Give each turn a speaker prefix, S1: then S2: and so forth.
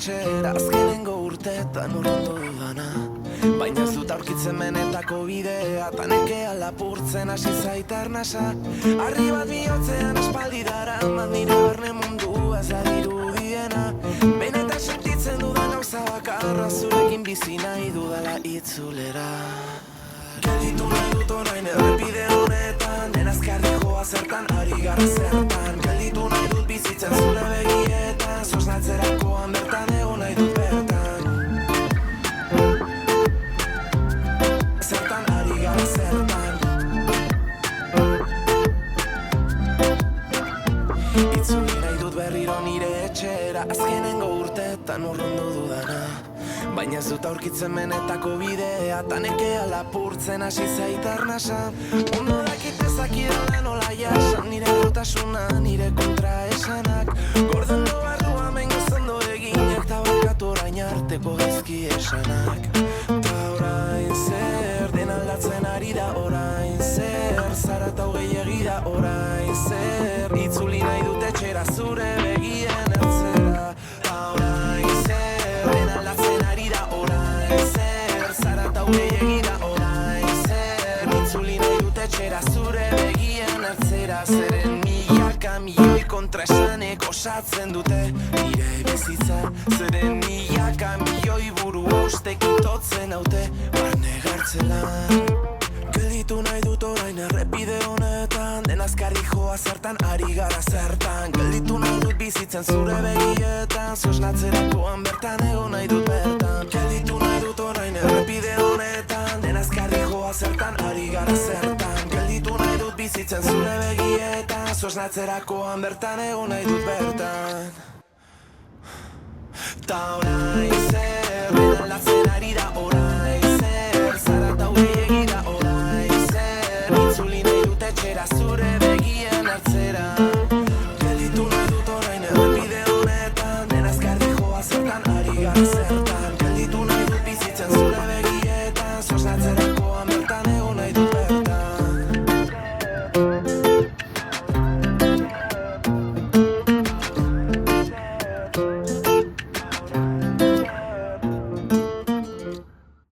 S1: etxera azkenengo urteetan urrundu dudana. Baina ez dut aurkitzen benetako bidea, ta nekea lapurtzen hasi zait arnasa. Harri bat bihotzean aspaldi daraman nire barne mundua ez da dirudiena. Benetan sentitzen dudan gauza bakarra, zurekin bizi nahi dudala itzulera. Gelditu nahi dut orain errepide honetan, den azkarri joa zertan, ari gara zertan. Gelditu nahi dut bizitzen zure begietan, sosnatzerakoan bertan egon nahi dut bertan. Zertan ari gara zertan. Itzuli nahi dut berriro nire etxera, azkenengo urteetan urrundu dudana. Baina ez dut aurkitzen benetako bidea, ta nekea lapurtzen hasi zait arnasa. Ondo dakit ezakidala nola jasan, nire rotasuna, nire kontraesanak. Gordendo barrua mengo zondo eginak, ta barkatu orain arteko gaizki esanak. Ta orain zer, den aldatzen ari da orain zer, zara eta hogei da orain zer. Itzuli nahi dut etxera zure begien ertzera. Ta orain zer, den aldatzen ari da orain zer, zara eta hogei da orain zer. Itzuli nahi dut etxera zure begien ertzera. Zeren milaka milioi kontraesanek osatzen dute nire bizitza. Zeren milaka milioi buru ustek itotzen haute barne gartzelan. Gelditu nahi dut orain errepide honetan, den azkarri joa zertan, ari gara zertan. Gelditu nahi dut bizitzen zure begietan, sosnatzerakoan bertan egon nahi dut bertan. Gelditu nahi dut orain errepide honetan, den azkarri joa zertan, ari gara zertan. Gelditu nahi dut bizitzen zure begietan, sosnatzerakoan bertan egon nahi dut bertan. Ta orain